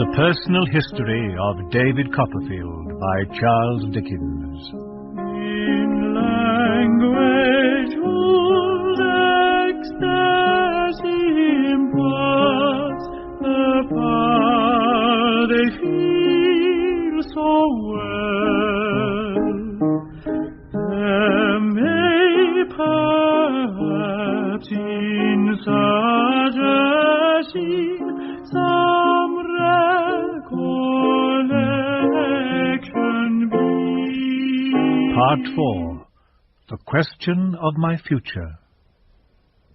The Personal History of David Copperfield by Charles Dickens. In language whose ecstasy imparts the power they feel so well, there may perhaps in such a scene some recollection be. Part 4. The Question of My Future.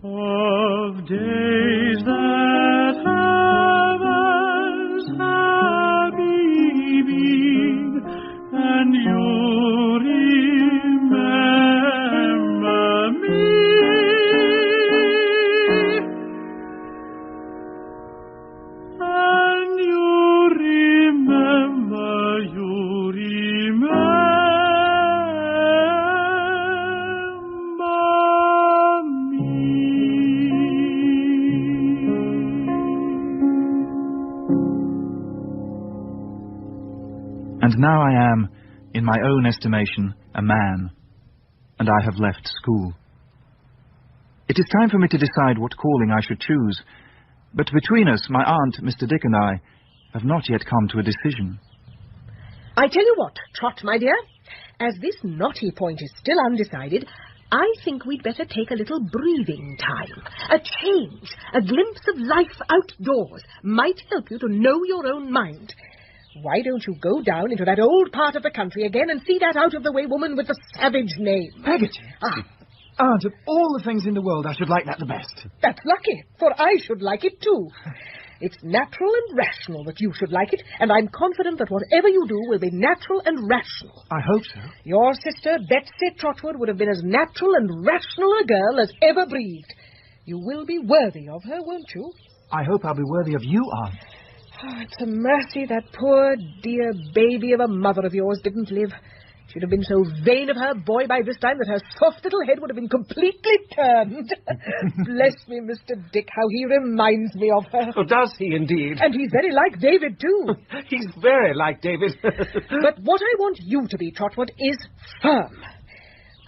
Of days that have as happy been, and you remember me. And you remember And now I am, in my own estimation, a man, and I have left school. It is time for me to decide what calling I should choose, but between us, my aunt, Mr. Dick, and I have not yet come to a decision. I tell you what, Trot, my dear, as this knotty point is still undecided, I think we'd better take a little breathing time. A change, a glimpse of life outdoors might help you to know your own mind. Why don't you go down into that old part of the country again and see that out-of-the-way woman with the savage name? Peggotty. Aunt, of all the things in the world, I should like that the best. That's lucky, for I should like it too. It's natural and rational that you should like it, and I'm confident that whatever you do will be natural and rational. I hope so. Your sister, Betsey Trotwood, would have been as natural and rational a girl as ever breathed. You will be worthy of her, won't you? I hope I'll be worthy of you, Aunt. Oh, it's a mercy that poor, dear baby of a mother of yours didn't live. She'd have been so vain of her boy by this time that her soft little head would have been completely turned. Bless me, Mr. Dick, how he reminds me of her. Oh, does he indeed? And he's very like David, too. He's very like David. But what I want you to be, Trotwood, is firm.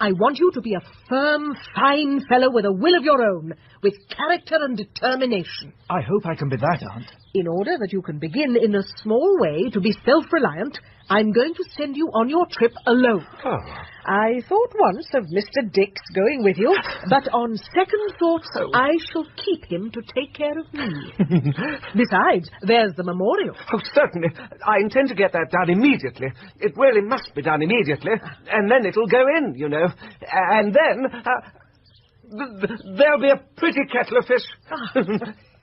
I want you to be a firm, fine fellow with a will of your own, with character and determination. I hope I can be that, Aunt. In order that you can begin in a small way to be self-reliant, I'm going to send you on your trip alone. Oh. I thought once of Mr. Dick's going with you, but on second thoughts, I shall keep him to take care of me. Besides, there's the memorial. Oh, certainly. I intend to get that done immediately. It really must be done immediately. And then it'll go in, you know. And then there'll be a pretty kettle of fish.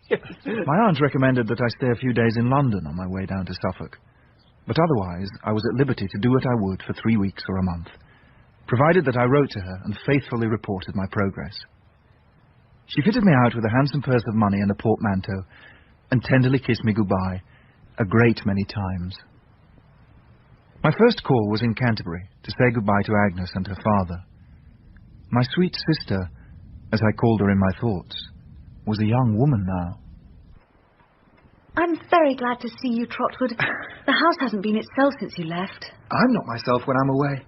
My aunt recommended that I stay a few days in London on my way down to Suffolk. But otherwise, I was at liberty to do what I would for 3 weeks or a month, provided that I wrote to her and faithfully reported my progress. She fitted me out with a handsome purse of money and a portmanteau, and tenderly kissed me goodbye a great many times. My first call was in Canterbury, to say goodbye to Agnes and her father. My sweet sister, as I called her in my thoughts, was a young woman now. I'm very glad to see you, Trotwood. The house hasn't been itself since you left. I'm not myself when I'm away.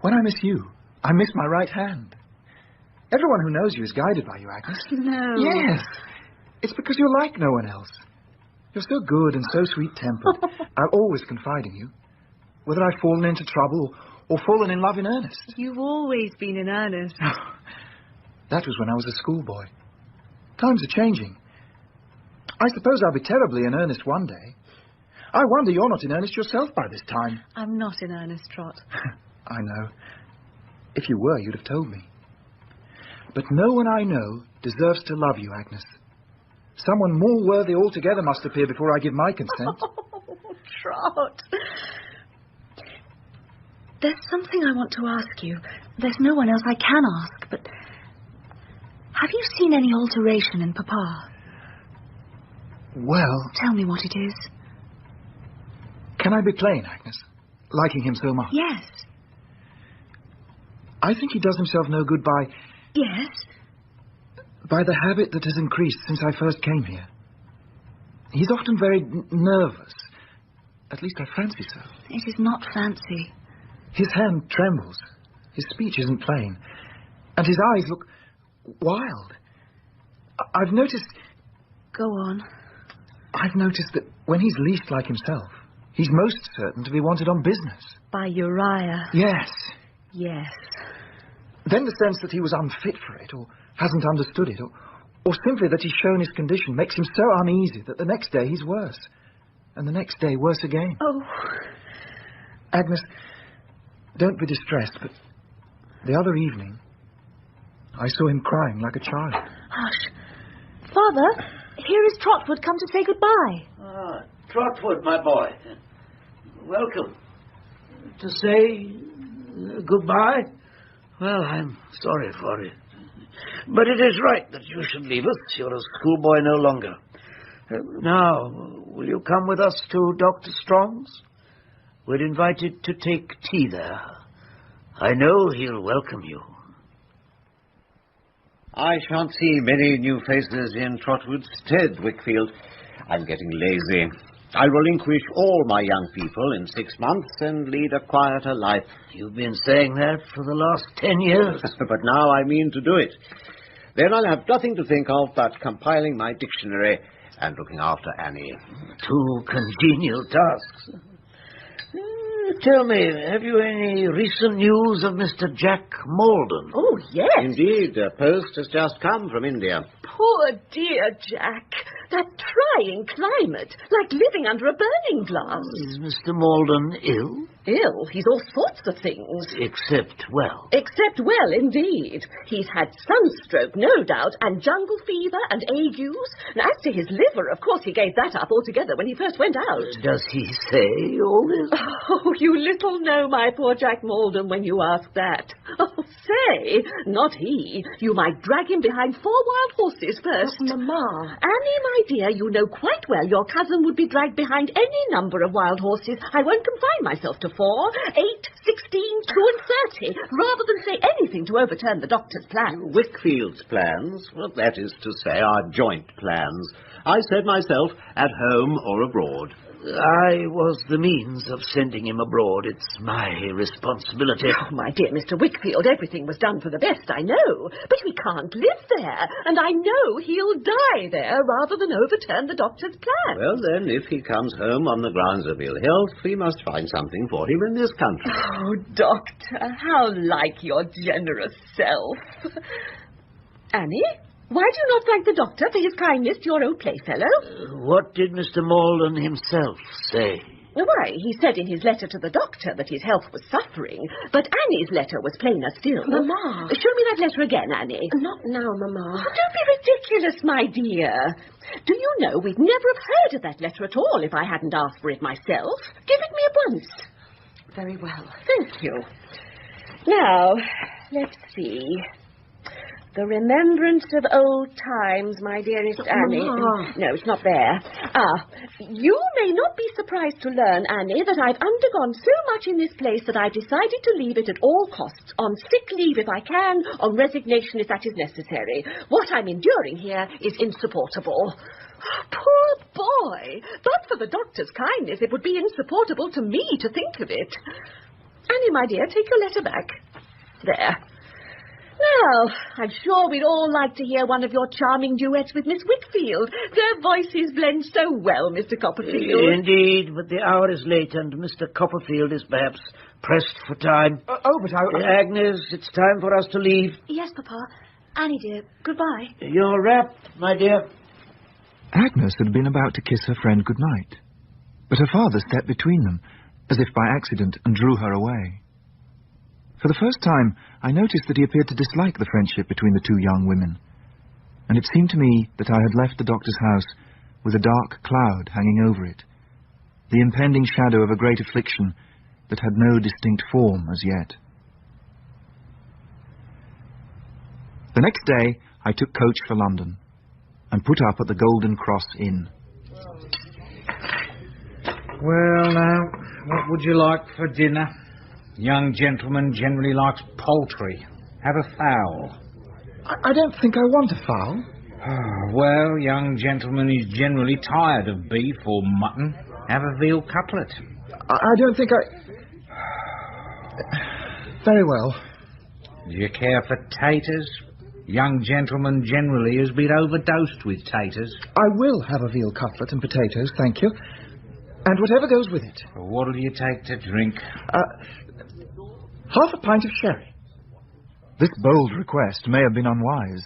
When I miss you, I miss my right hand. Everyone who knows you is guided by you, Agnes. No. Yes. It's because you're like no one else. You're so good and so sweet-tempered. I'll always confide in you, whether I've fallen into trouble or fallen in love in earnest. You've always been in earnest. That was when I was a schoolboy. Times are changing. I suppose I'll be terribly in earnest one day. I wonder you're not in earnest yourself by this time. I'm not in earnest, Trot. I know. If you were, you'd have told me. But no one I know deserves to love you, Agnes. Someone more worthy altogether must appear before I give my consent. Oh, Trot. There's something I want to ask you. There's no one else I can ask, but have you seen any alteration in Papa? Well... Tell me what it is. Can I be plain, Agnes? Liking him so much? Yes. I think he does himself no good by... Yes? By the habit that has increased since I first came here. He's often very nervous. At least I fancy so. It is not fancy. His hand trembles. His speech isn't plain. And his eyes look wild. I've noticed... Go on. I've noticed that when he's least like himself, he's most certain to be wanted on business. By Uriah. Yes. Yes. Then the sense that he was unfit for it, or hasn't understood it, or simply that he's shown his condition makes him so uneasy that the next day he's worse. And the next day worse again. Oh. Agnes, don't be distressed, but the other evening, I saw him crying like a child. Hush. Father, here is Trotwood come to say goodbye. Ah, Trotwood, my boy. Welcome. To say goodbye? Well, I'm sorry for it. But it is right that you should leave us. You're a schoolboy no longer. Now, will you come with us to Dr. Strong's? We're invited to take tea there. I know he'll welcome you. I shan't see many new faces in Trotwood's stead, Wickfield. I'm getting lazy. I'll relinquish all my young people in 6 months and lead a quieter life. You've been saying that for the last 10 years. But now I mean to do it. Then I'll have nothing to think of but compiling my dictionary and looking after Annie. 2 congenial tasks. Tell me, have you any recent news of Mr. Jack Maldon? Oh, yes. Indeed, a post has just come from India. Poor dear Jack. That trying climate, like living under a burning glass. Is Mr. Maldon ill? Ill? He's all sorts of things. Except well. Except well, indeed. He's had sunstroke, no doubt, and jungle fever and agues. And as to his liver, of course he gave that up altogether when he first went out. Does he say all this? Oh, you little know my poor Jack Maldon when you ask that. Oh, say, not he. You might drag him behind 4 wild horses first. Oh, Mamma. Annie, my dear, you know quite well your cousin would be dragged behind any number of wild horses. I won't confine myself to 4, 8, 16, 2 and 30, rather than say anything to overturn the doctor's plans. Wickfield's plans, well, that is to say, our joint plans. I said myself, at home or abroad. I was the means of sending him abroad. It's my responsibility. Oh, my dear Mr. Wickfield, everything was done for the best, I know. But we can't live there, and I know he'll die there rather than overturn the doctor's plan. Well, then, if he comes home on the grounds of ill health, we must find something for him in this country. Oh, Doctor, how like your generous self. Annie? Why do you not thank the doctor for his kindness to your old playfellow? What did Mr. Maldon himself say? Why, he said in his letter to the doctor that his health was suffering, but Annie's letter was plainer still. Mamma. Show me that letter again, Annie. Not now, Mamma. Oh, don't be ridiculous, my dear. Do you know we'd never have heard of that letter at all if I hadn't asked for it myself? Give it me at once. Very well. Thank you. Now, let's see. The remembrance of old times, my dearest Annie. Mamma. No, it's not there. You may not be surprised to learn, Annie, that I've undergone so much in this place that I've decided to leave it at all costs, on sick leave if I can, on resignation if that is necessary. What I'm enduring here is insupportable. Poor boy! But for the doctor's kindness, it would be insupportable to me to think of it. Annie, my dear, take your letter back. There. Now, I'm sure we'd all like to hear one of your charming duets with Miss Wickfield. Their voices blend so well, Mr. Copperfield. Indeed, but the hour is late and Mr. Copperfield is perhaps pressed for time. But I... Agnes, it's time for us to leave. Yes, Papa. Annie, dear, goodbye. You're wrapped, my dear. Agnes had been about to kiss her friend good night, but her father stepped between them, as if by accident, and drew her away. For the first time, I noticed that he appeared to dislike the friendship between the 2 young women, and it seemed to me that I had left the doctor's house with a dark cloud hanging over it, the impending shadow of a great affliction that had no distinct form as yet. The next day, I took coach for London, and put up at the Golden Cross Inn. Well, now, what would you like for dinner? Young gentleman generally likes poultry. Have a fowl. I don't think I want a fowl. Well, young gentleman is generally tired of beef or mutton. Have a veal cutlet. I don't think Very well. Do you care for taters? Young gentleman generally has been overdosed with taters. I will have a veal cutlet and potatoes, thank you. And whatever goes with it. What'll you take to drink? Half a pint of sherry. This bold request may have been unwise,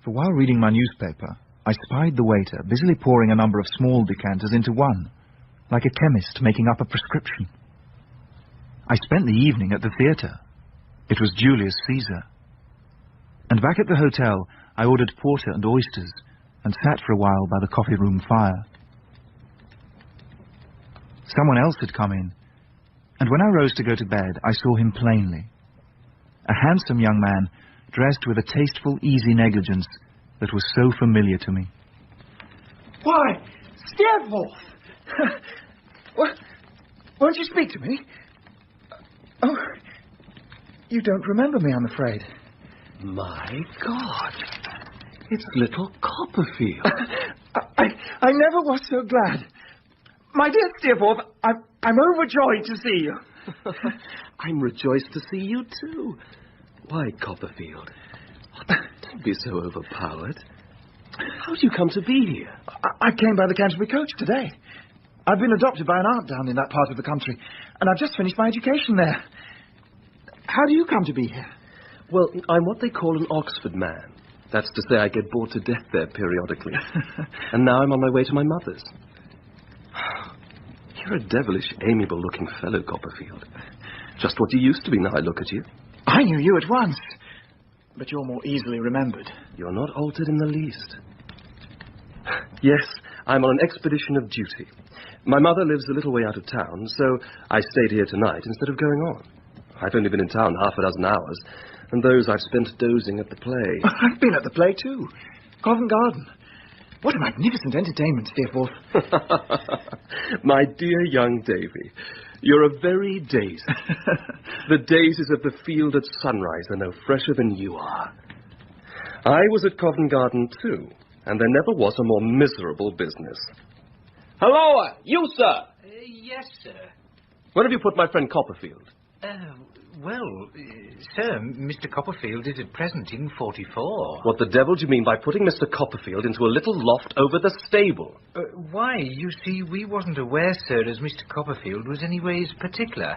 for while reading my newspaper, I spied the waiter busily pouring a number of small decanters into one, like a chemist making up a prescription. I spent the evening at the theatre. It was Julius Caesar. And back at the hotel, I ordered porter and oysters and sat for a while by the coffee room fire. Someone else had come in, and when I rose to go to bed, I saw him plainly. A handsome young man, dressed with a tasteful, easy negligence that was so familiar to me. Why, Steerforth! Won't you speak to me? Oh, you don't remember me, I'm afraid. My God, it's little Copperfield. I never was so glad. My dear Steerforth, I'm overjoyed to see you. I'm rejoiced to see you too. Why, Copperfield? Don't be so overpowered. How did you come to be here? I came by the Canterbury coach today. I've been adopted by an aunt down in that part of the country, and I've just finished my education there. How do you come to be here? Well, I'm what they call an Oxford man. That's to say I get bored to death there periodically. And now I'm on my way to my mother's. You're a devilish, amiable-looking fellow, Copperfield. Just what you used to be now I look at you. I knew you at once. But you're more easily remembered. You're not altered in the least. Yes, I'm on an expedition of duty. My mother lives a little way out of town, so I stayed here tonight instead of going on. I've only been in town half a dozen hours, and those I've spent dozing at the play. I've been at the play, too. Covent Garden. What a magnificent entertainment, Steerforth. My dear young Davy, you're a very daisy. The daisies of the field at sunrise are no fresher than you are. I was at Covent Garden, too, and there never was a more miserable business. Hello, you, sir. Yes, sir. Where have you put my friend Copperfield? Sir, Mr. Copperfield is at present in 44. What the devil do you mean by putting Mr. Copperfield into a little loft over the stable? Why, you see, we wasn't aware, sir, as Mr. Copperfield was anyways particular.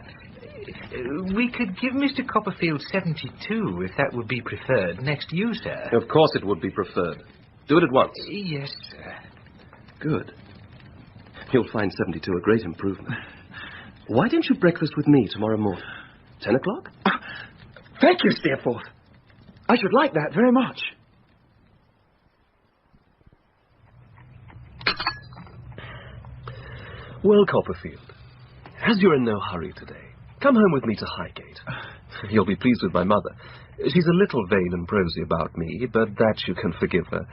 We could give Mr. Copperfield 72, if that would be preferred, next you, sir. Of course it would be preferred. Do it at once. Yes, sir. Good. You'll find 72 a great improvement. Why don't you breakfast with me tomorrow morning? 10 o'clock? Thank you, Steerforth. I should like that very much. Well, Copperfield, as you're in no hurry today, come home with me to Highgate. You'll be pleased with my mother. She's a little vain and prosy about me, but that you can forgive her.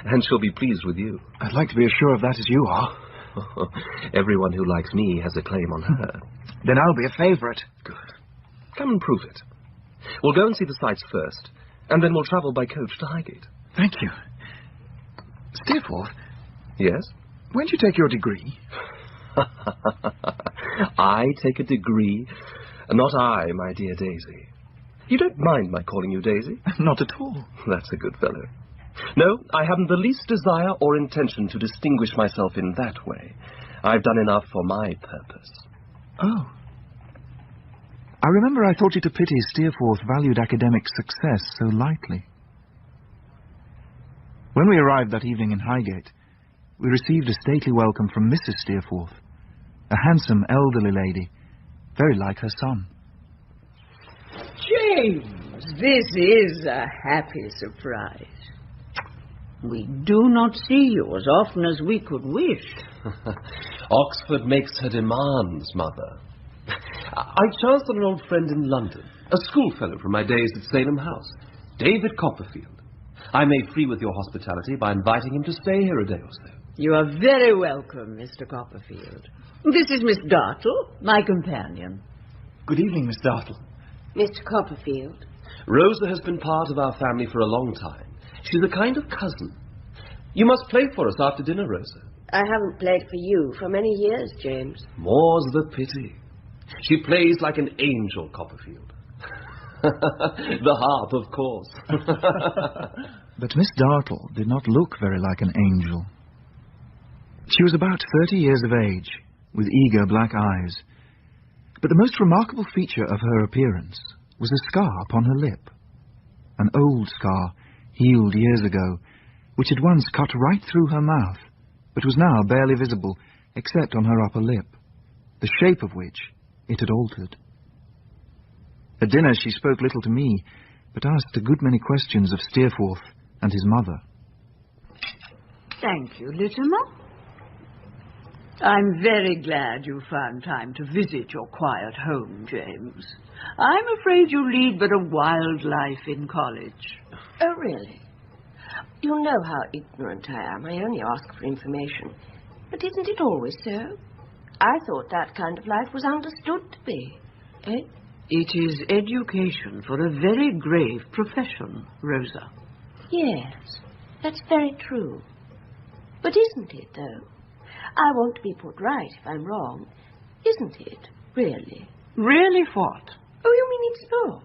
And she'll be pleased with you. I'd like to be as sure of that as you are. Everyone who likes me has a claim on her. Then I'll be a favourite. Good. Come and prove it. We'll go and see the sights first, and then we'll travel by coach to Highgate. Thank you. Steerforth? Yes? When did you take your degree? I take a degree? Not I, my dear Daisy. You don't mind my calling you Daisy? Not at all. That's a good fellow. No, I haven't the least desire or intention to distinguish myself in that way. I've done enough for my purpose. Oh. I remember I thought you to pity Steerforth valued academic success so lightly. When we arrived that evening in Highgate, we received a stately welcome from Mrs. Steerforth, a handsome elderly lady, very like her son. James, this is a happy surprise. We do not see you as often as we could wish. Oxford makes her demands, Mother. I chanced on an old friend in London, a schoolfellow from my days at Salem House, David Copperfield. I made free with your hospitality by inviting him to stay here a day or so. You are very welcome, Mr. Copperfield. This is Miss Dartle, my companion. Good evening, Miss Dartle. Mr. Copperfield. Rosa has been part of our family for a long time. She's a kind of cousin. You must play for us after dinner, Rosa. I haven't played for you for many years, James. More's the pity. She plays like an angel, Copperfield. The harp, of course. But Miss Dartle did not look very like an angel. She was about 30 years of age, with eager black eyes. But the most remarkable feature of her appearance was a scar upon her lip. An old scar, healed years ago, which had once cut right through her mouth, but was now barely visible except on her upper lip, the shape of which it had altered. At dinner she spoke little to me, but asked a good many questions of Steerforth and his mother. Thank you, Littimer. I'm very glad you found time to visit your quiet home, James. I'm afraid you lead but a wild life in college. Oh, really? You know how ignorant I am. I only ask for information. But isn't it always so? I thought that kind of life was understood to be. Eh? It is education for a very grave profession, Rosa. Yes, that's very true. But isn't it, though? I want to be put right if I'm wrong. Isn't it, really? Really what? Oh, you mean it's not?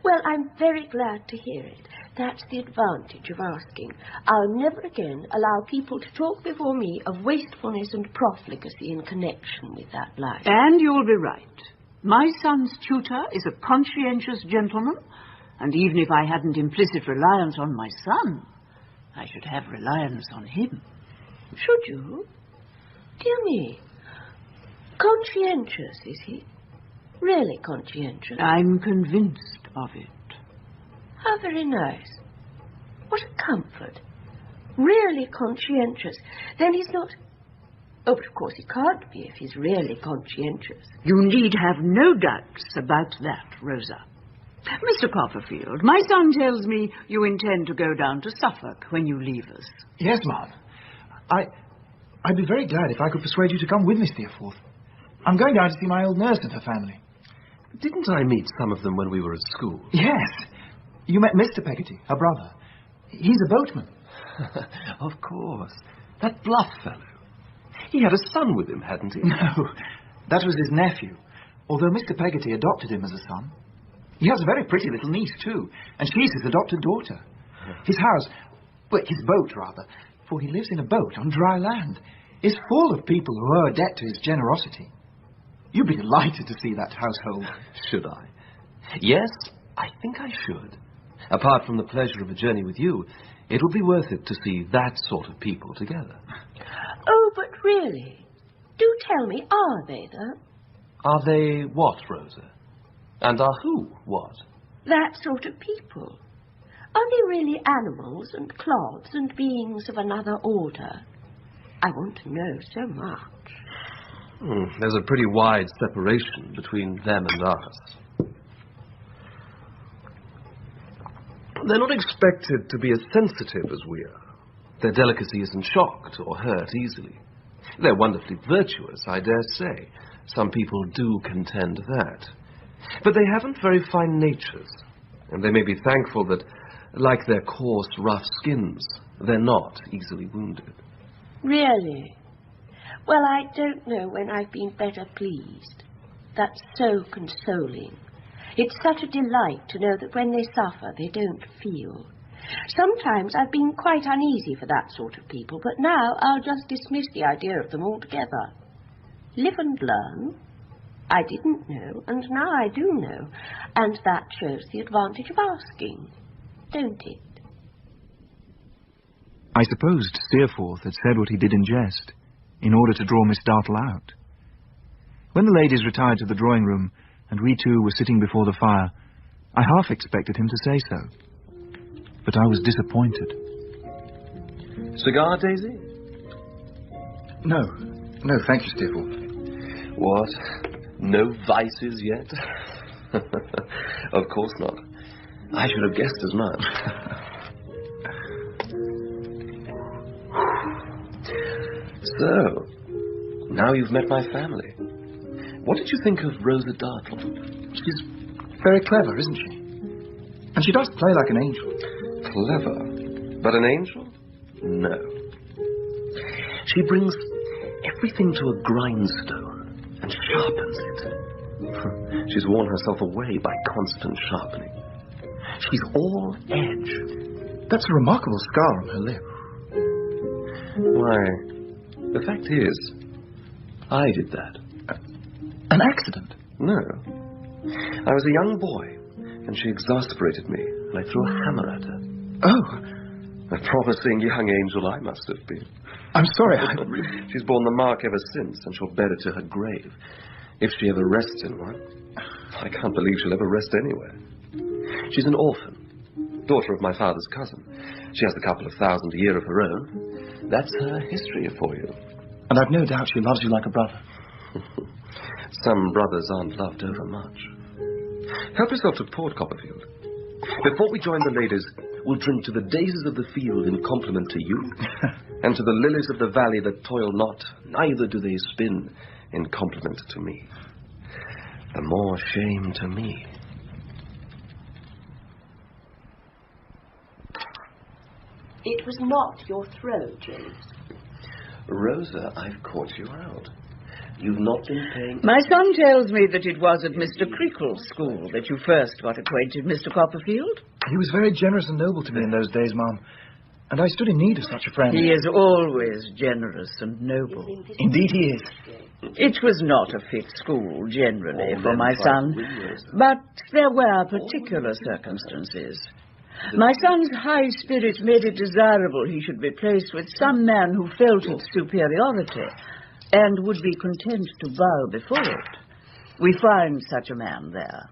Well, I'm very glad to hear it. That's the advantage of asking. I'll never again allow people to talk before me of wastefulness and profligacy in connection with that life. And you'll be right. My son's tutor is a conscientious gentleman, and even if I hadn't implicit reliance on my son, I should have reliance on him. Should you? Dear me. Conscientious, is he? Really conscientious? I'm convinced of it. How very nice. What a comfort. Really conscientious. Then he's not... Oh, but of course he can't be if he's really conscientious. You need have no doubts about that, Rosa. Mr. Copperfield, my son tells me you intend to go down to Suffolk when you leave us. Yes, Ma'am. I'd be very glad if I could persuade you to come with me, Steerforth. I'm going down to see my old nurse and her family. Didn't I meet some of them when we were at school? Yes. You met Mr. Peggotty, her brother. He's a boatman. Of course. That bluff fellow. He had a son with him, hadn't he? No, that was his nephew, although Mr. Peggotty adopted him as a son. He has a very pretty little niece, too, and she's his adopted daughter. His house, well, his boat, rather, for he lives in a boat on dry land, is full of people who owe a debt to his generosity. You'd be delighted to see that household. Should I? Yes, I think I should. Apart from the pleasure of a journey with you, it'll be worth it to see that sort of people together. Oh, but really, do tell me, are they, though? Are they what, Rosa? And are who what? That sort of people. Are they really animals and clods and beings of another order? I want to know so much. There's a pretty wide separation between them and us. They're not expected to be as sensitive as we are. Their delicacy isn't shocked or hurt easily. They're wonderfully virtuous, I dare say. Some people do contend that. But they haven't very fine natures, and they may be thankful that, like their coarse, rough skins, they're not easily wounded. Really? Well, I don't know when I've been better pleased. That's so consoling. It's such a delight to know that when they suffer, they don't feel. Sometimes I've been quite uneasy for that sort of people, but now I'll just dismiss the idea of them altogether. Live and learn. I didn't know, and now I do know, and that shows the advantage of asking, don't it? I supposed Steerforth had said what he did in jest, in order to draw Miss Dartle out. When the ladies retired to the drawing-room, and we two were sitting before the fire, I half expected him to say so. But I was disappointed. Cigar, Daisy? No, thank you, Steerforth. What? No vices yet? Of course not. I should have guessed as much. So, now you've met my family. What did you think of Rosa Dartle? She's very clever, isn't she? And she does play like an angel. Clever? But an angel? No. She brings everything to a grindstone and sharpens it. She's worn herself away by constant sharpening. She's all edge. That's a remarkable scar on her lip. Why, the fact is, I did that. An accident? No. I was a young boy, and she exasperated me, and I threw a hammer at her. Oh. A promising young angel I must have been. I'm sorry. She's borne the mark ever since, and she'll bear it to her grave. If she ever rests in one. I can't believe she'll ever rest anywhere. She's an orphan, daughter of my father's cousin. She has a couple of thousand a year of her own. That's her history for you. And I've no doubt she loves you like a brother. Some brothers aren't loved overmuch. Help yourself to port, Copperfield. Before we join the ladies, we'll drink to the daisies of the field in compliment to you, and to the lilies of the valley that toil not, neither do they spin, in compliment to me. The more shame to me. It was not your throw, James. Rosa, I've caught you out. You've not been paying... My son tells me that it was at Mr. Creakle's school that you first got acquainted, Mr. Copperfield. He was very generous and noble to me in those days, Ma'am. And I stood in need of such a friend. He is always generous and noble. Indeed he is. It was not a fit school, generally, for my son, but there were particular circumstances. My son's high spirit made it desirable he should be placed with some man who felt its superiority and would be content to bow before it. We find such a man there.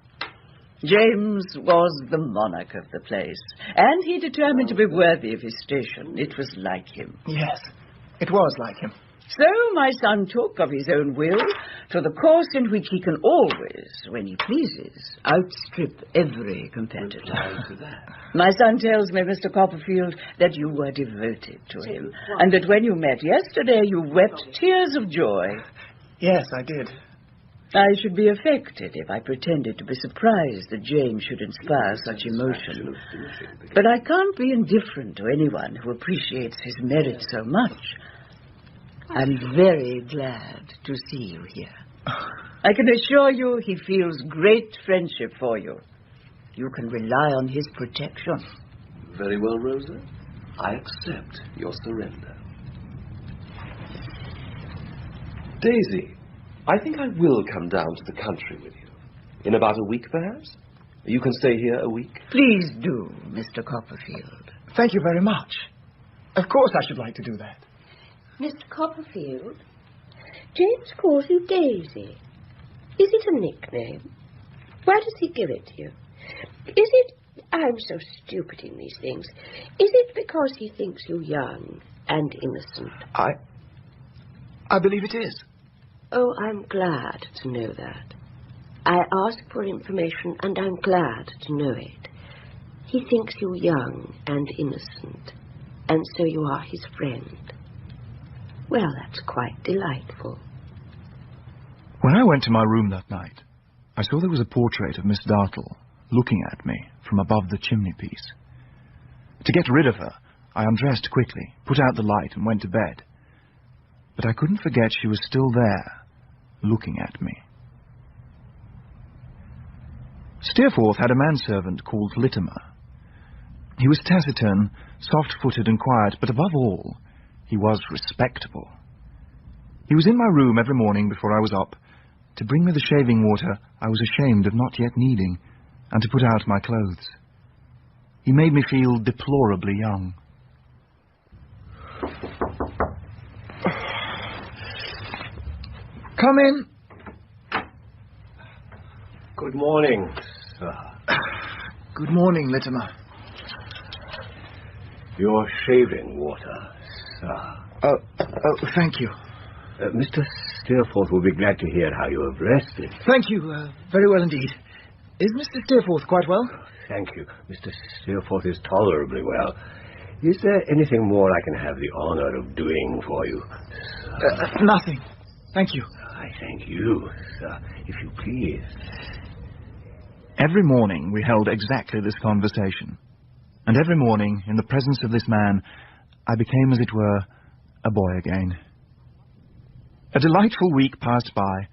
James was the monarch of the place, and he determined to be worthy of his station. It was like him. Yes, it was like him. So my son took of his own will to the course in which he can always, when he pleases, outstrip every competitor. My son tells me, Mr. Copperfield, that you were devoted to him, and that when you met yesterday you wept tears of joy. Yes, I did. I should be affected if I pretended to be surprised that James should inspire such emotion. But I can't be indifferent to anyone who appreciates his merit so much. I'm very glad to see you here. I can assure you he feels great friendship for you. You can rely on his protection. Very well, Rosa. I accept your surrender. Daisy, I think I will come down to the country with you. In about a week, perhaps? You can stay here a week? Please do, Mr. Copperfield. Thank you very much. Of course I should like to do that. Mr. Copperfield, James calls you Daisy. Is it a nickname? Why does he give it to you? Is it... I'm so stupid in these things. Is it because he thinks you young and innocent? I believe it is. Oh, I'm glad to know that. I asked for information, and I'm glad to know it. He thinks you young and innocent, and so you are his friend. Well, that's quite delightful. When I went to my room that night, I saw there was a portrait of Miss Dartle looking at me from above the chimney-piece. To get rid of her, I undressed quickly, put out the light, and went to bed. But I couldn't forget she was still there, looking at me. Steerforth had a manservant called Littimer. He was taciturn, soft-footed and quiet, but above all, he was respectable. He was in my room every morning before I was up, to bring me the shaving water I was ashamed of not yet needing, and to put out my clothes. He made me feel deplorably young. Come in. Good morning, sir. Good morning, Littimer. Your shaving water, sir. Oh, thank you. Mr. Steerforth will be glad to hear how you have rested. Thank you, very well indeed. Is Mr. Steerforth quite well? Thank you. Mr. Steerforth is tolerably well. Is there anything more I can have the honor of doing for you? Nothing. Thank you. I thank you, sir, if you please. Every morning we held exactly this conversation. And every morning, in the presence of this man, I became, as it were, a boy again. A delightful week passed by,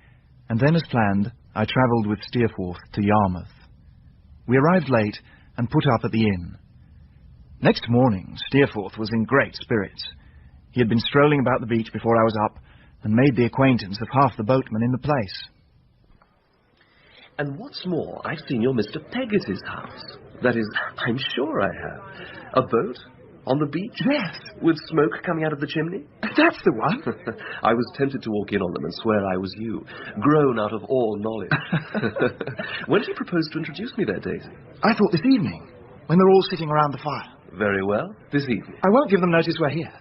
and then, as planned, I travelled with Steerforth to Yarmouth. We arrived late and put up at the inn. Next morning, Steerforth was in great spirits. He had been strolling about the beach before I was up and made the acquaintance of half the boatmen in the place. And what's more, I've seen your Mr. Peggotty's house. That is, I'm sure I have. A boat? On the beach? Yes. With smoke coming out of the chimney? That's the one. I was tempted to walk in on them and swear I was you, grown out of all knowledge. When did you propose to introduce me there, Daisy? I thought this evening, when they're all sitting around the fire. Very well, this evening. I won't give them notice we're here.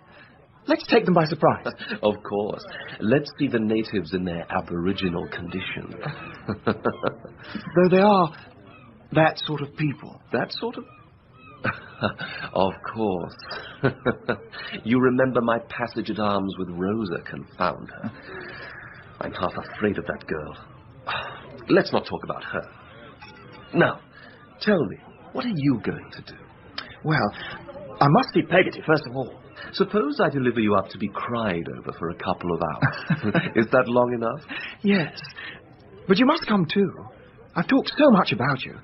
Let's take them by surprise. Of course. Let's see the natives in their aboriginal condition. Though they are that sort of people. That sort of... Of course. You remember my passage at arms with Rosa, confound her. I'm half afraid of that girl. Let's not talk about her. Now, tell me, what are you going to do? Well, I must see Peggotty, first of all. Suppose I deliver you up to be cried over for a couple of hours. Is that long enough? Yes. But you must come too. I've talked so much about you.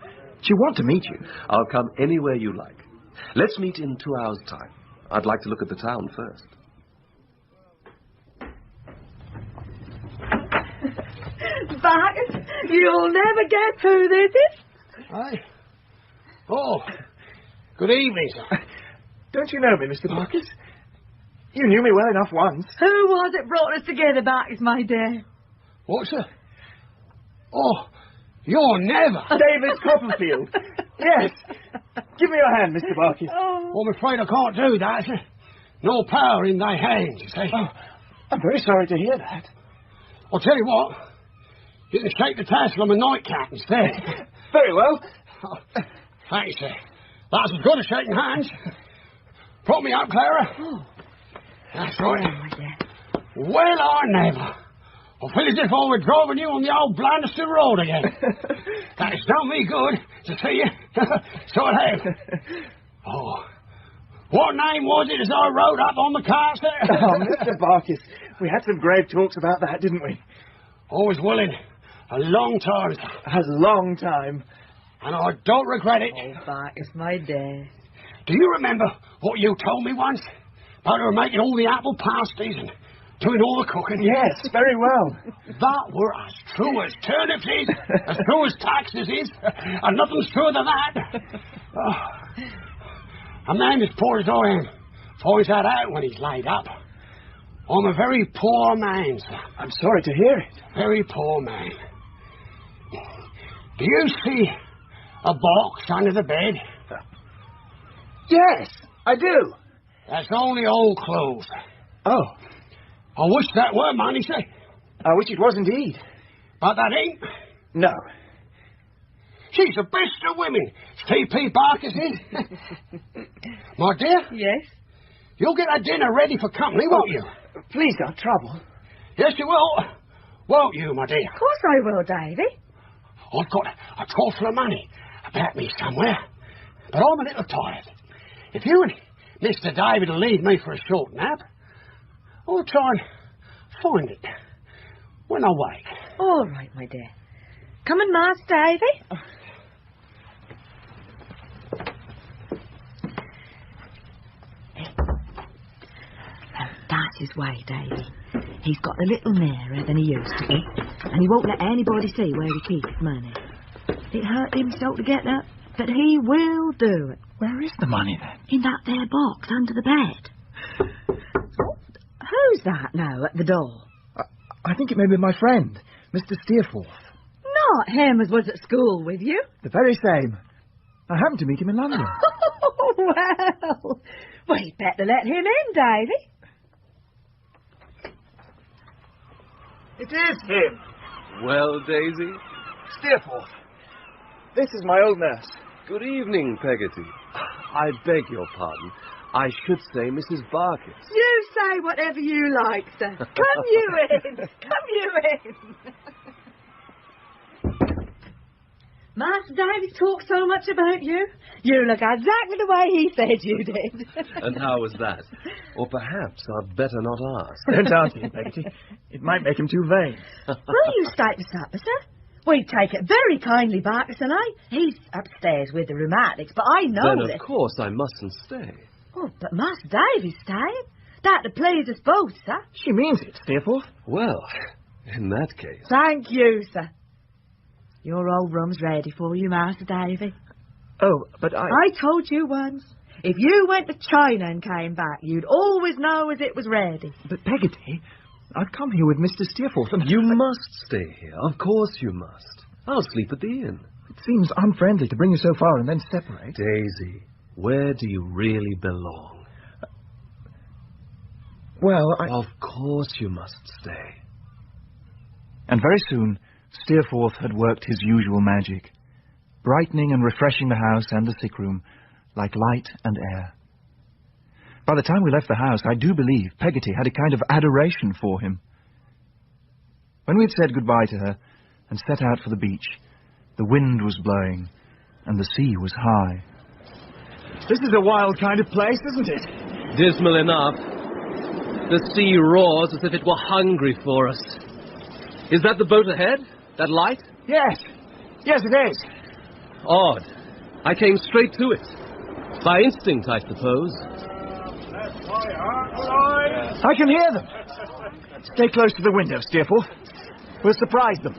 She'll want to meet you. I'll come anywhere you like. Let's meet in 2 hours' time. I'd like to look at the town first. But you'll never get through this. Aye. Oh, good evening, sir. Don't you know me, Mr. Barkis? You knew me well enough once. Who was it brought us together, Barkis, my dear? What, sir? Oh, you're never. David Copperfield. Yes. Give me your hand, Mr. Barkis. Oh, I'm afraid I can't do that, sir. No power in thy hands, you see. Oh, I'm very sorry to hear that. I'll tell you what. You can shake the tassel on my nightcap instead. Very well. Oh, thanks, sir. That's as good as shaking hands. Prop me up, Clara. Oh. That's right. Well, I never. I feel as if I were driving you on the old Blanderston Road again. That has done me good to see you. So it has. Oh, what name was it as I wrote up on the card, sir? Oh, Mr. Barkis, we had some grave talks about that, didn't we? Always willing. A long time, sir. A long time. And I don't regret it. Oh, Barkis, my dear. Do you remember what you told me once? About her making all the apple pasties and doing all the cooking? Yes, very well. That were as true as turnips is, as true as taxes is, and nothing's truer than that. Oh. A man as poor as I am finds that out when he's laid up. I'm a very poor man, sir. I'm sorry to hear it. Very poor man. Do you see a box under the bed? Yes, I do. That's only old clothes. Oh. I wish that were money, sir. I wish it was indeed. But that ain't. No. She's the best of women, T.P. Barkis is. My dear? Yes? You'll get that dinner ready for company, won't you? Please don't trouble. Yes, you will. Won't you, my dear? Of course I will, Davy. I've got a trifle of money about me somewhere, but I'm a little tired. If you and Mr. David will leave me for a short nap, I'll try and find it when I wake. All right, my dear. Come and Master Davy. That's his way, Davy. He's got a little nearer than he used to be, and he won't let anybody see where he keeps his money. It hurt him so to get that, but he will do it. Where is the money, then? In that there box under the bed. Oh, who's that now at the door? I think it may be my friend, Mr. Steerforth. Not him as was at school with you. The very same. I happened to meet him in London. Oh, well, you'd better let him in, Davy. It is him. Well, Daisy? Steerforth. This is my old nurse. Good evening, Peggotty. I beg your pardon. I should say Mrs. Barkis. You say whatever you like, sir. Come you in. Come you in. Master David talked so much about you. You look exactly the way he said you did. And how was that? Or perhaps I'd better not ask. Don't answer him, Peggy. It might make him too vain. Will you stay to supper, sir? We'd take it very kindly, Barkerson, eh? He's upstairs with the rheumatics, but I know Then, that... of course, I mustn't stay. Oh, but Master David's staying. That'd please us both, sir. She means it, Steerforth. Well, in that case... Thank you, sir. Your old room's ready for you, Master Davy. Oh, but I told you once. If you went to China and came back, you'd always know as it was ready. But Peggotty, I've come here with Mr. Steerforth and... You must stay here. Of course you must. I'll sleep at the inn. It seems unfriendly to bring you so far and then separate. Daisy, where do you really belong? Well, Of course you must stay. And very soon, Steerforth had worked his usual magic, brightening and refreshing the house and the sick room like light and air. By the time we left the house, I do believe Peggotty had a kind of adoration for him. When we had said goodbye to her and set out for the beach, the wind was blowing and the sea was high. This is a wild kind of place, isn't it? Dismal enough. The sea roars as if it were hungry for us. Is that the boat ahead? That light? Yes. Yes, it is. Odd. I came straight to it. By instinct, I suppose. I can hear them. Stay close to the window, Steerforth. We'll surprise them.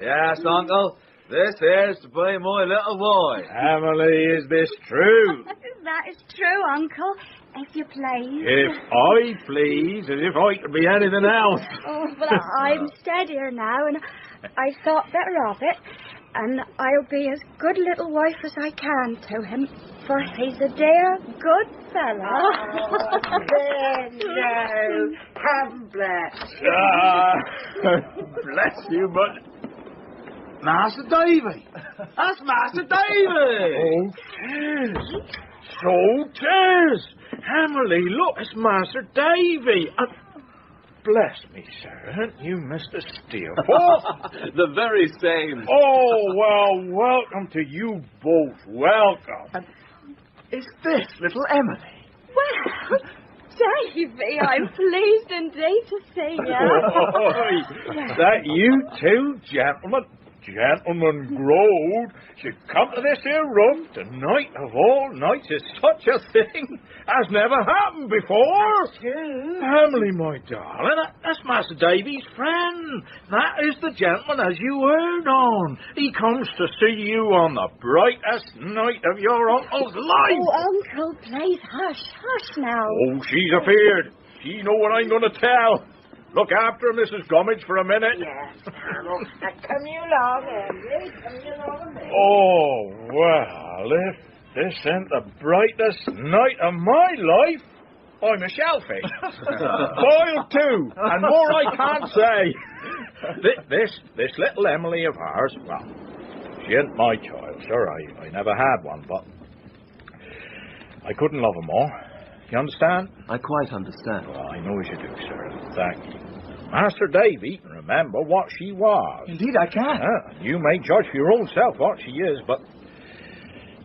Yes, Uncle. This here's to be my little boy. Emily, is this true? That is true, Uncle. If you please. If I please, as if I could be anything else. Oh, well, I'm steadier now, and I thought better of it. And I'll be as good a little wife as I can to him, for he's a dear, good fellow. No, heaven bless. Bless you, but... Master Davy! That's Master Davy! Oh, cheers! So cheers! Emily, look, it's Master Davy! Bless me, sir, aren't you Mr. Steerforth? The very same. Oh, well, welcome to you both. Welcome. Is this little Emily? Well, Davy, I'm pleased indeed to see you. That you two, gentlemen? Gentlemen growed should come to this here room tonight of all nights is such a thing as never happened before. Emily, my darling, that's Master Davy's friend. That is the gentleman as you heard on. He comes to see you on the brightest night of your uncle's life. Oh, Uncle, please, hush, hush now. Oh, she's afeard. She know what I'm going to tell. Look after Mrs. Gummidge for a minute. Yes, Colonel. Come you along, Emily. Come you along. Oh, well, if this ain't the brightest night of my life, I'm a shellfish. Boiled too, and more I can't say. This little Emily of ours, well, she ain't my child, sir. I never had one, but I couldn't love her more. You understand? I quite understand. Well, I know as you do, sir. Thank you. Master Davy, remember what she was. Indeed, I can. You may judge for your own self what she is, but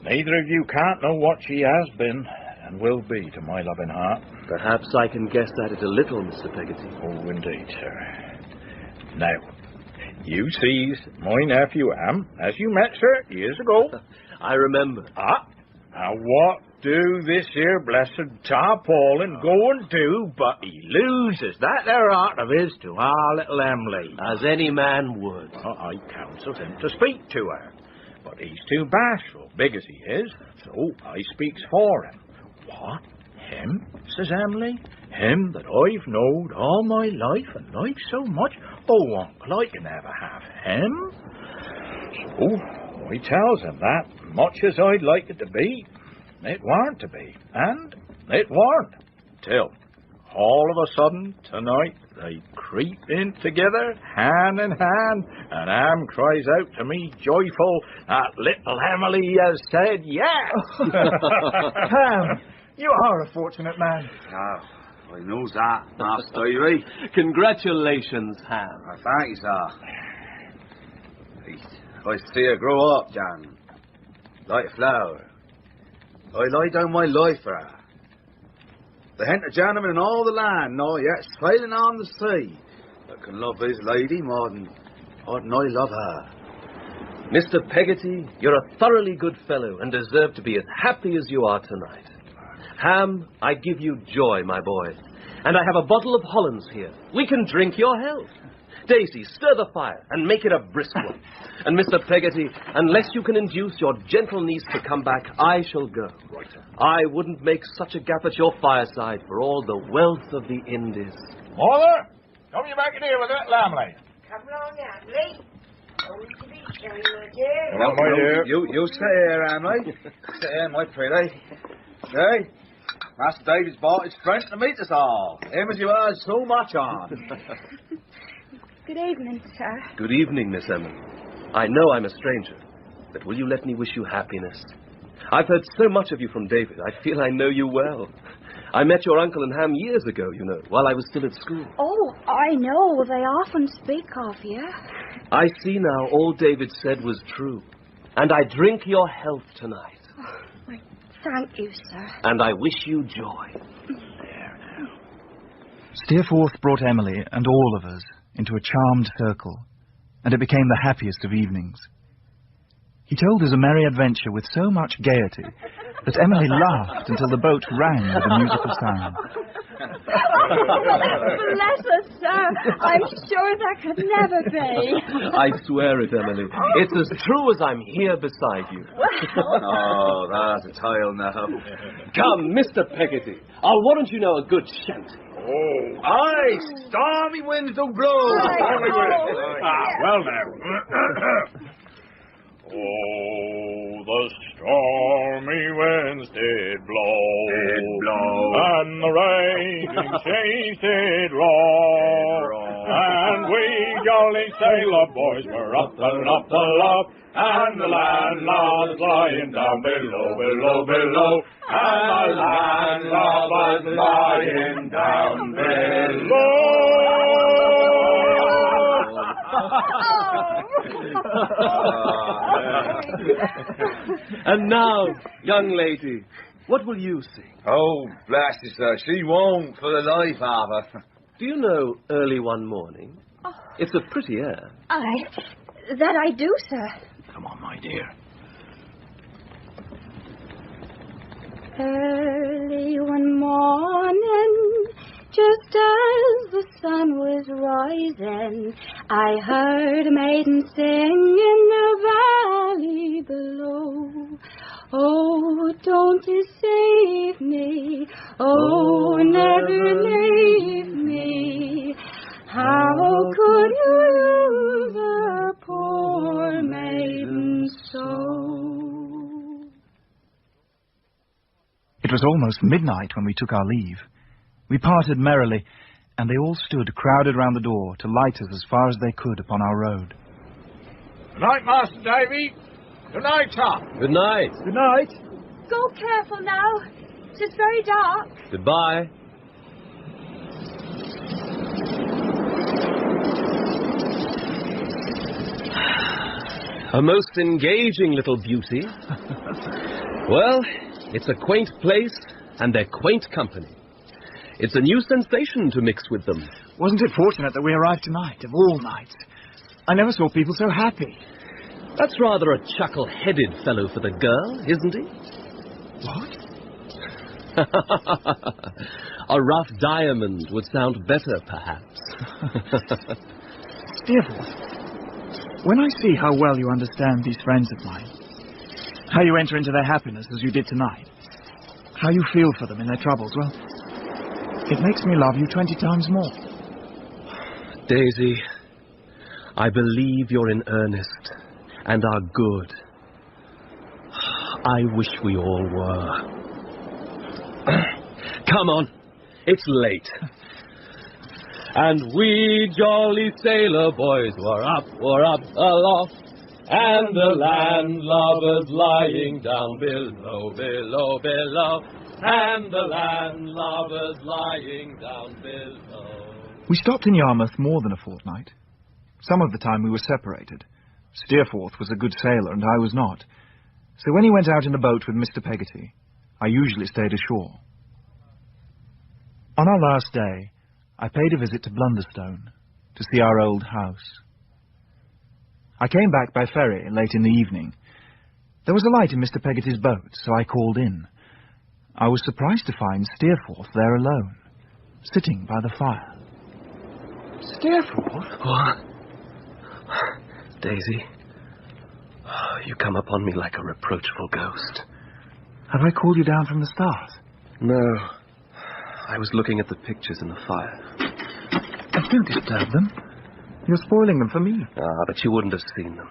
neither of you can't know what she has been and will be to my loving heart. Perhaps I can guess at it a little, Mr. Peggotty. Oh, indeed, sir. Now, you sees my nephew Am, as you met, sir, years ago. I remember. Now what do this here blessed tarpaulin go and do, but he loses that there heart of his to our little Emily. As any man would. Well, I counselled him to speak to her, but he's too bashful, big as he is, so I speaks for him. What? Him? Says Emily. Him that I've knowed all my life and liked so much? Oh, Uncle, I can never have him. So I tells him that, much as I'd like it to be, it warn't to be, and it warn't, till all of a sudden tonight they creep in together, hand in hand, and Am cries out to me joyful that little Emily has said yes. Ham, you are a fortunate man. I knows that, Master Davy. Congratulations, Ham. Thanks, sir. I see her grow up, Jan. Like a flower. I lie down my life for her. There ain't a gentleman in all the land, nor yet sailing on the sea, that can love his lady more than I love her. Mr. Peggotty, you're a thoroughly good fellow and deserve to be as happy as you are tonight. Ham, I give you joy, my boy. And I have a bottle of Hollands here. We can drink your health. Daisy, stir the fire and make it a brisk one. And Mr. Peggotty, unless you can induce your gentle niece to come back, I shall go. I wouldn't make such a gap at your fireside for all the wealth of the Indies. Mother, come you back in here with that lamb. Come along, Emily. You stay here, Emily. Stay here, my pretty. Hey, Master David's bought his friend to meet us all. Him as you heard so much on. Good evening, sir. Good evening, Miss Emily. I know I'm a stranger, but will you let me wish you happiness? I've heard so much of you from David, I feel I know you well. I met your uncle and Ham years ago, you know, while I was still at school. Oh, I know. They often speak of you. I see now all David said was true, and I drink your health tonight. Oh, thank you, sir. And I wish you joy. Steerforth brought Emily and all of us into a charmed circle, and it became the happiest of evenings. He told us a merry adventure with so much gaiety that Emily laughed until the boat rang with a musical sound. Bless us, sir. I'm sure that could never be. I swear it, Emily. It's as true as I'm here beside you. Oh, that's a tale now. Come, Mr. Peggotty. I'll warrant you know a good shanty. Oh, aye, stormy winds do blow. Well now. Oh, the stormy winds did blow, and the raging seas did roar, and we jolly sailor boys were up aloft, and the landlord was lying down below, and the landlord was lying down below. And now, young lady, what will you sing? Oh, bless you, sir. She won't for the life of her. Do you know Early One Morning? Oh. It's a pretty air. That I do, sir. Come on, my dear. Early one morning, just as the sun was rising, I heard a maiden sing in the valley below. Oh, don't deceive me, oh, never leave me. How could you lose a poor maiden so? It was almost midnight when we took our leave. We parted merrily, and they all stood crowded round the door to light us as far as they could upon our road. Good night, Master Davy. Good night, Tom. Good night. Good night. Go careful now. It's very dark. Goodbye. A most engaging little beauty. Well, it's a quaint place, and they're quaint company. It's a new sensation to mix with them. Wasn't it fortunate that we arrived tonight, of all nights? I never saw people so happy. That's rather a chuckle-headed fellow for the girl, isn't he? What? A rough diamond would sound better, perhaps. Steerforth, when I see how well you understand these friends of mine, how you enter into their happiness as you did tonight, how you feel for them in their troubles, well, it makes me love you 20 times more. Daisy, I believe you're in earnest and are good. I wish we all were. Come on, it's late. And we jolly sailor boys were up aloft, and the landlubbers lying down below, and the landlubbers lying down below. We stopped in Yarmouth more than a fortnight. Some of the time we were separated, Steerforth was a good sailor, and I was not. So when he went out in the boat with Mr. Peggotty, I usually stayed ashore. On our last day, I paid a visit to Blunderstone to see our old house. I came back by ferry late in the evening. There was a light in Mr. Peggotty's boat, so I called in. I was surprised to find Steerforth there alone, sitting by the fire. Steerforth? What? Daisy, you come upon me like a reproachful ghost. Have I called you down from the start? No. I was looking at the pictures in the fire. Don't disturb them. You're spoiling them for me. But you wouldn't have seen them.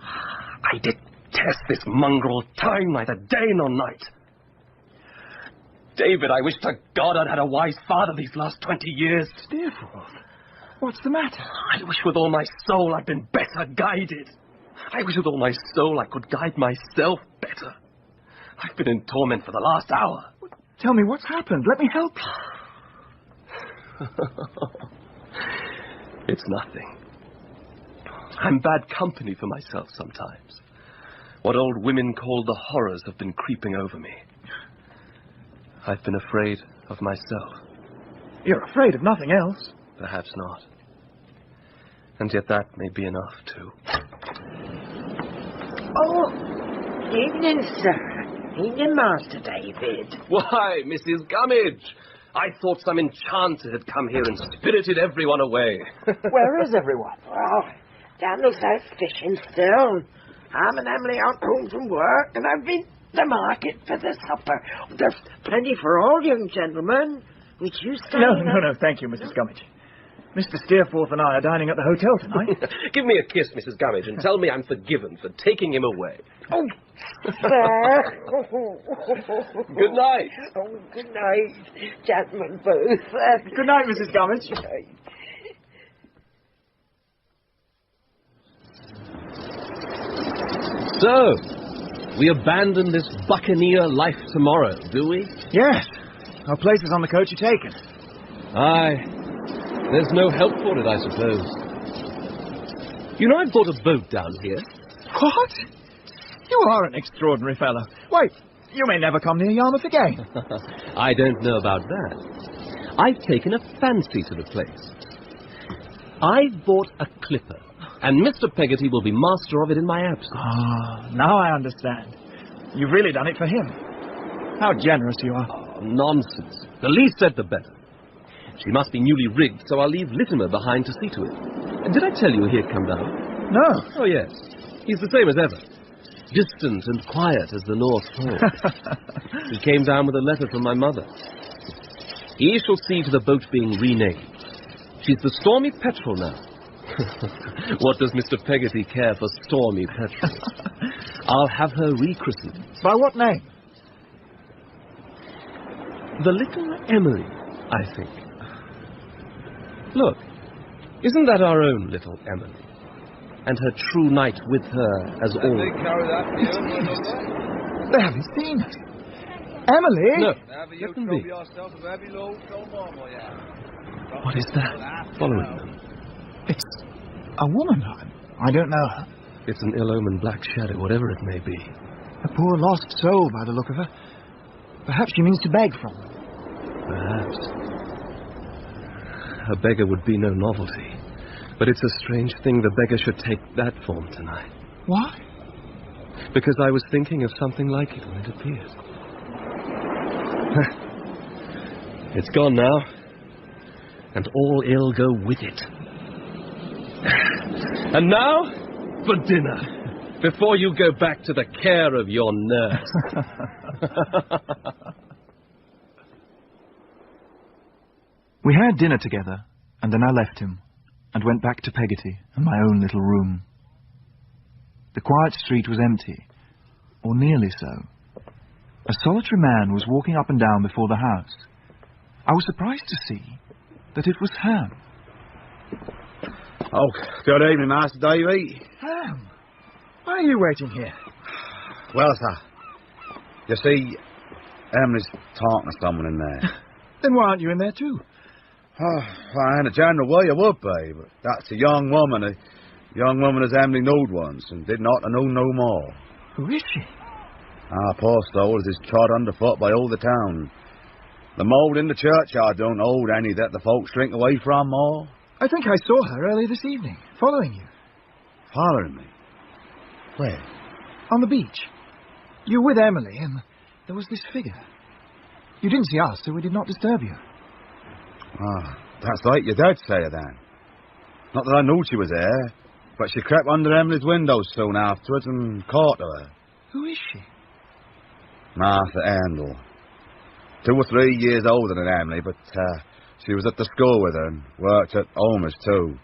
I detest this mongrel time, neither day nor night. David, I wish to God I'd had a wise father these last 20 years. Steerforth, what's the matter? I wish with all my soul I'd been better guided. I wish with all my soul I could guide myself better. I've been in torment for the last hour. Tell me what's happened. Let me help you. It's nothing. I'm bad company for myself sometimes. What old women call the horrors have been creeping over me. I've been afraid of myself. You're afraid of nothing else. Perhaps not. And yet that may be enough, too. Oh, evening, sir. Evening, Master David. Why, Mrs. Gummidge! I thought some enchanter had come here and spirited everyone away. Where is everyone? Oh, Daniel's out fishing still. I'm and Emily aren't home from work, and I've been to the market for the supper. There's plenty for all, young gentlemen. Would you stay? No, thank you, Mrs. Gummidge. Mr. Steerforth and I are dining at the hotel tonight. Give me a kiss, Mrs. Gummidge, and tell me I'm forgiven for taking him away. Oh, sir. Good night. Oh, good night, gentlemen both. Good night, Mrs. Gummidge. Good night. So, we abandon this buccaneer life tomorrow, do we? Yes. Our place is on the coach you're taking. Aye. There's no help for it, I suppose. You know, I've bought a boat down here. What? You are an extraordinary fellow. Why, you may never come near Yarmouth again. I don't know about that. I've taken a fancy to the place. I've bought a clipper, and Mr. Peggotty will be master of it in my absence. Ah, now I understand. You've really done it for him. How generous you are. Oh, nonsense. The least said, the better. She must be newly rigged, so I'll leave Littimer behind to see to it. Did I tell you he'd come down? No. Oh, yes. He's the same as ever. Distant and quiet as the North Pole. He came down with a letter from my mother. He shall see to the boat being renamed. She's the Stormy Petrel now. What does Mr. Peggotty care for Stormy Petrel? I'll have her rechristened. By what name? The Little Emily, I think. Look, isn't that our own little Emily? And her true knight with her as always. They haven't seen us. Emily? No, let them be. What is that following them? It's a woman. I don't know her. It's an ill-omened black shadow, whatever it may be. A poor lost soul by the look of her. Perhaps she means to beg from them. Perhaps. A beggar would be no novelty. But it's a strange thing the beggar should take that form tonight. Why? Because I was thinking of something like it when it appeared. It's gone now. And all ill go with it. And now, for dinner. Before you go back to the care of your nurse. We had dinner together, and then I left him, and went back to Peggotty and my own little room. The quiet street was empty, or nearly so. A solitary man was walking up and down before the house. I was surprised to see that it was Ham. Oh, good evening, Master Davy. Ham, why are you waiting here? Well, sir, you see, Emily's talking to someone in there. Then why aren't you in there too? Oh, well, in a general way I would be, but that's a young woman who Young woman as Emily knowed once, and did not know no more. Who is she? Poor soul is trod underfoot by all the town. The mould in the churchyard don't hold any that the folks drink away from more. I think I saw her early this evening, following you. Following me? Where? On the beach. You were with Emily, and there was this figure. You didn't see us, so we did not disturb you. That's like your dad say it then. Not that I knew she was there, but she crept under Emily's window soon afterwards and caught her. Who is she? Martha Handel. 2 or 3 years older than Emily, but she was at the school with her and worked at Homer's too.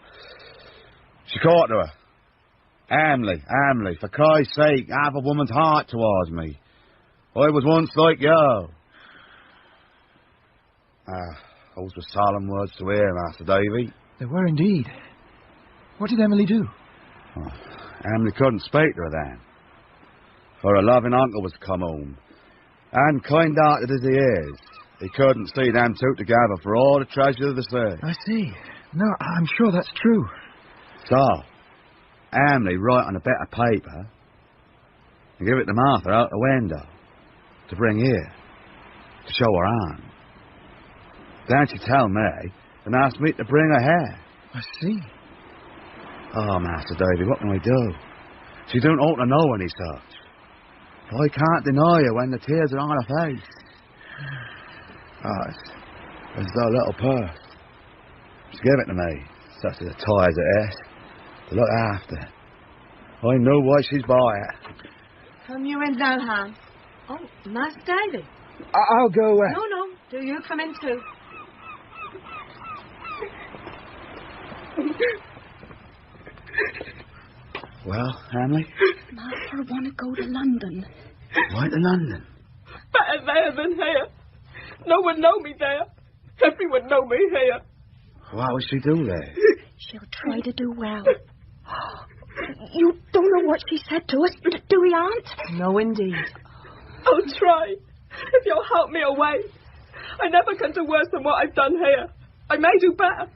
She caught her. Emily, for Christ's sake, have a woman's heart towards me. I was once like you. Those were solemn words to hear, Master Davy. They were indeed. What did Emily do? Emily couldn't speak to her then. For her loving uncle was come home. And kind-hearted as he is, he couldn't see them two together for all the treasure of the sea. I see. No, I'm sure that's true. So, Emily write on a bit of paper and give it to Martha out the window to bring here, to show her aunt. Then she tell me and ask me to bring her here. I see. Oh, Master Davy, what can I do? She don't ought to know any such. I can't deny her when the tears are on her face. It's the little purse. She gave it to me, such as a tie as it is, to look after. I know why she's by it. Come you in now, Han. Oh, Master Davy. I'll go away. No, do you come in too? Well, Emily? Master, I want to go to London. Why to London? Better there than here. No one know me there. Everyone know me here. What will she do there? She'll try to do well. You don't know what she said to us, do we, Aunt? No, indeed. I'll try. If you'll help me away. I never can do worse than what I've done here. I may do better.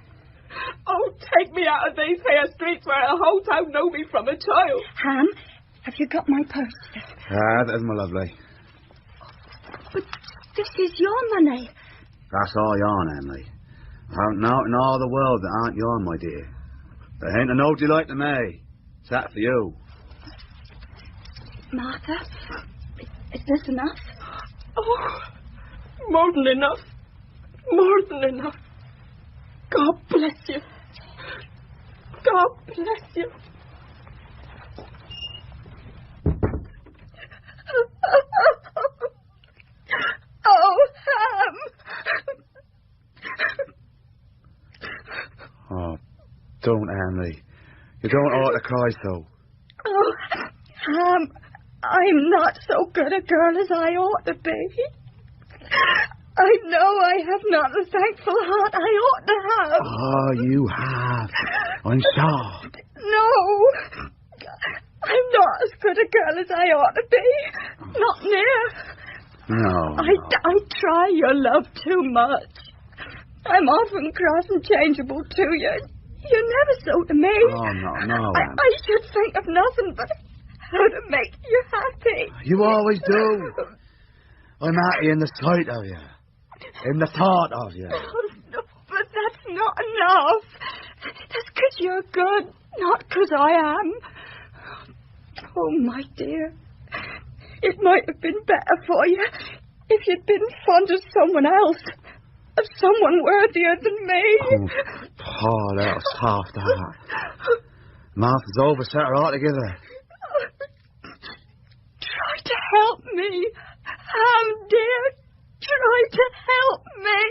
Oh, take me out of these here streets where a whole town know me from a child. Ham, have you got my purse? That is my lovely. But this is your money. That's all yourn, Emily. I haven't naught in all the world that aren't yourn, my dear. There ain't a no delight to me. It's that for you. Martha, is this enough? Oh, more than enough. More than enough. God bless you. God bless you. Oh, Ham. Oh, don't, Emily. You don't ought to cry so. Oh, Ham, I'm not so good a girl as I ought to be. I know I have not the thankful heart I ought to have. Oh, you have. I'm sure. No. I'm not as good a girl as I ought to be. Not near. No. I try your love too much. I'm often cross and changeable to you. You're never so to me. Oh, no. I should think of nothing but how to make you happy. You always do. I'm happy in the sight of you. In the thought of you. Oh, no, but that's not enough. That's because you're good, not because I am. Oh, my dear. It might have been better for you if you'd been fond of someone else. Of someone worthier than me. Oh, that was soft, that. Martha's overset her altogether. Try to help me. Dear, try to help me.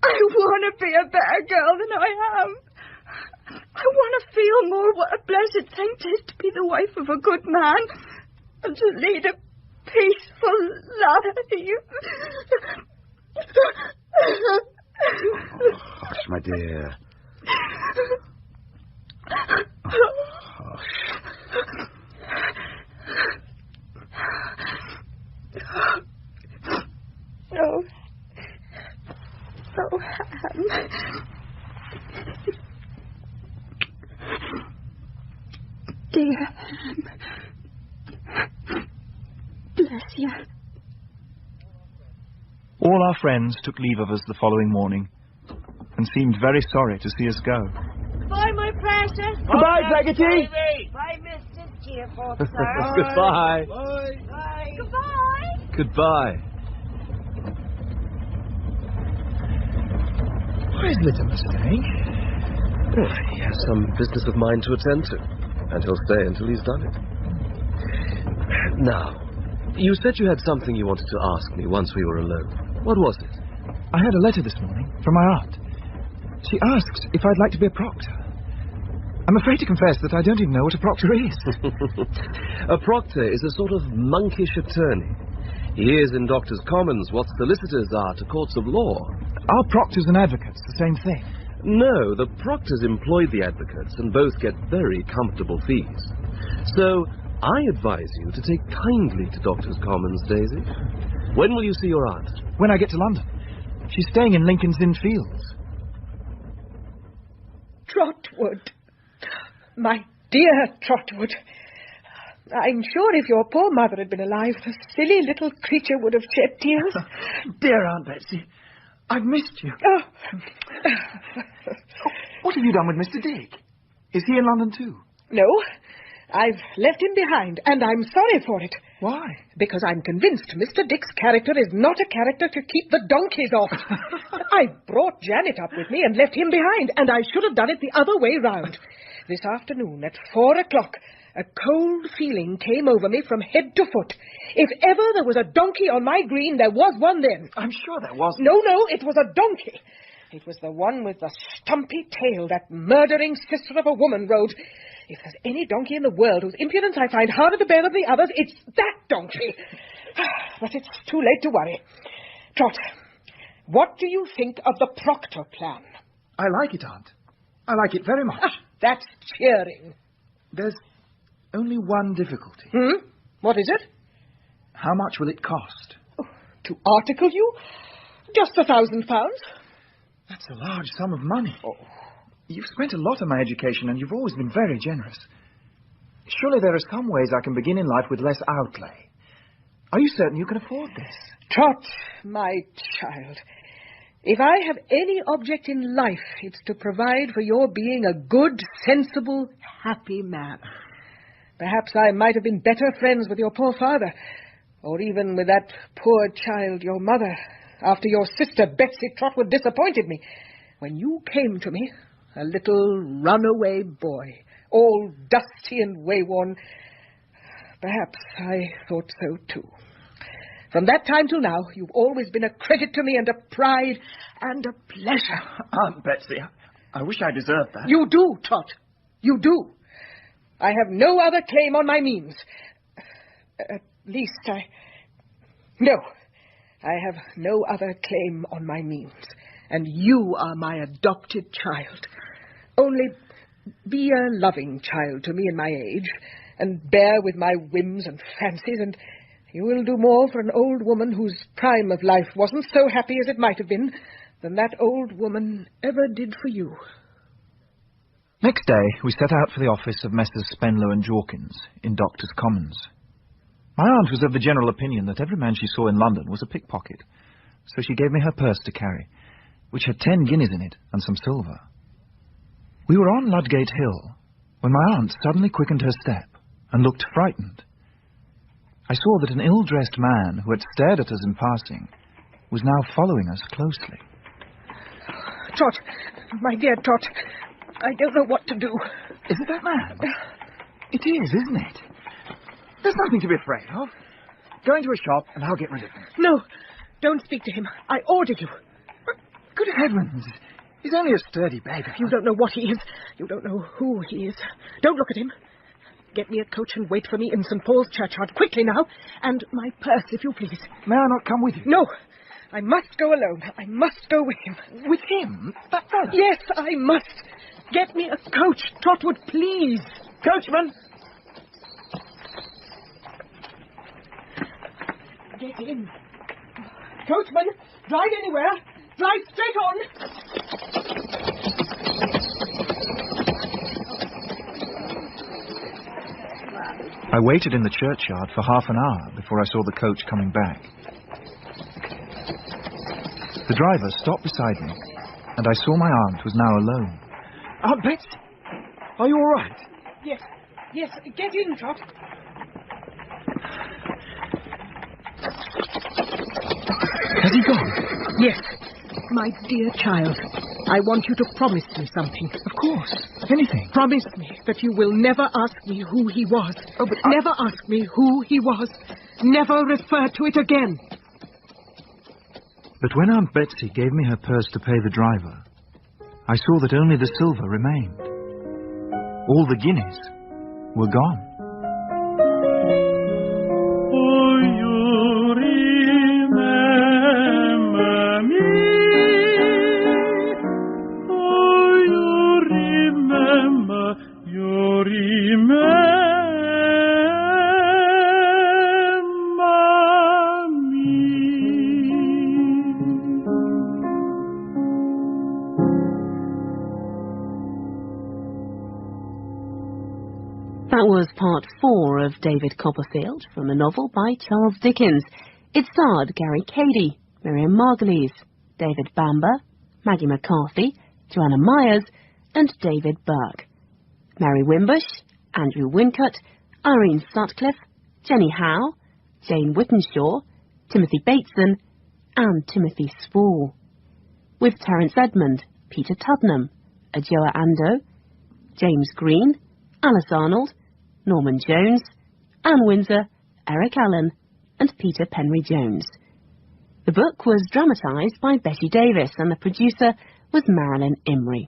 I want to be a better girl than I am. I want to feel more what a blessed thing it is to be the wife of a good man and to lead a peaceful life. Hush, my dear. Hush. No. Oh, Ham. dear. Bless you. All our friends took leave of us the following morning and seemed very sorry to see us go. Bye, my precious. Goodbye, Peggotty. Bye, Mr. Steerforth, sir. Goodbye. Bye. Goodbye. Goodbye. Why is Littimer staying? Oh, he has some business of mine to attend to, and he'll stay until he's done it. Now, you said you had something you wanted to ask me once we were alone. What was it? I had a letter this morning from my aunt. She asked if I'd like to be a proctor. I'm afraid to confess that I don't even know what a proctor is. A proctor is a sort of monkish attorney. He is in Doctors' Commons what solicitors are to courts of law. Are proctors and advocates the same thing? No, the proctors employ the advocates and both get very comfortable fees. So, I advise you to take kindly to Doctors' Commons, Daisy. When will you see your aunt? When I get to London. She's staying in Lincoln's Inn Fields. Trotwood. My dear Trotwood. I'm sure if your poor mother had been alive, the silly little creature would have shed tears. Dear Aunt Betsy, I've missed you. Oh. What have you done with Mr. Dick? Is he in London too? No, I've left him behind, and I'm sorry for it. Why? Because I'm convinced Mr. Dick's character is not a character to keep the donkeys off. I brought Janet up with me and left him behind, and I should have done it the other way round. This afternoon at 4 o'clock, a cold feeling came over me from head to foot. If ever there was a donkey on my green, there was one then. I'm sure there was. No, it was a donkey. It was the one with the stumpy tail that murdering sister of a woman rode. If there's any donkey in the world whose impudence I find harder to bear than the others, it's that donkey. But it's too late to worry. Trot, what do you think of the proctor plan? I like it, Aunt. I like it very much. That's cheering. There's only one difficulty. What is it? How much will it cost? Oh, to article you? Just £1,000. That's a large sum of money. Oh. You've spent a lot on my education, and you've always been very generous. Surely there are some ways I can begin in life with less outlay. Are you certain you can afford this? Trot, my child, if I have any object in life, it's to provide for your being a good, sensible, happy man. Perhaps I might have been better friends with your poor father, or even with that poor child, your mother, after your sister Betsey Trotwood disappointed me. When you came to me, a little runaway boy, all dusty and wayworn, perhaps I thought so too. From that time till now, you've always been a credit to me and a pride and a pleasure. Aunt Betsy, I wish I deserved that. You do, Trot. You do. I have no other claim on my means. At least No, I have no other claim on my means. And you are my adopted child. Only be a loving child to me in my age, and bear with my whims and fancies, and you will do more for an old woman whose prime of life wasn't so happy as it might have been than that old woman ever did for you. Next day, we set out for the office of Messrs. Spenlow and Jorkins in Doctors' Commons. My aunt was of the general opinion that every man she saw in London was a pickpocket, so she gave me her purse to carry, which had 10 guineas in it and some silver. We were on Ludgate Hill when my aunt suddenly quickened her step and looked frightened. I saw that an ill-dressed man who had stared at us in passing was now following us closely. Trot, my dear Trot, I don't know what to do. Is it that man? It is, isn't it? There's nothing to be afraid of. Go into a shop and I'll get rid of him. No, don't speak to him. I order you. Good heavens. He's only a sturdy beggar. You don't know what he is. You don't know who he is. Don't look at him. Get me a coach and wait for me in St. Paul's churchyard. Quickly now. And my purse, if you please. May I not come with you? No. I must go alone. I must go with him. With him? That fellow? Yes, I must. Get me a coach, Trotwood, please. Coachman! Get in. Coachman, drive anywhere. Drive straight on. I waited in the churchyard for half an hour before I saw the coach coming back. The driver stopped beside me, and I saw my aunt was now alone. Aunt Betsy, are you all right? Yes, get in, Trot. Has he gone? Yes. My dear child, I want you to promise me something. Of course. Anything. Promise me that you will never ask me who he was. Oh, but never ask me who he was. Never refer to it again. But when Aunt Betsy gave me her purse to pay the driver, I saw that only the silver remained. All the guineas were gone. That was part 4 of David Copperfield from a novel by Charles Dickens. It starred Gary Cady, Miriam Margolyes, David Bamber, Maggie McCarthy, Joanna Myers, and David Burke. Mary Wimbush, Andrew Wincott, Irene Sutcliffe, Jenny Howe, Jane Whittenshaw, Timothy Bateson, and Timothy Spall. With Terence Edmund, Peter Tuddenham, Adjoa Ando, James Green, Alice Arnold, Norman Jones, Anne Windsor, Eric Allen, and Peter Penry Jones. The book was dramatised by Betty Davis, and the producer was Marilyn Imrie.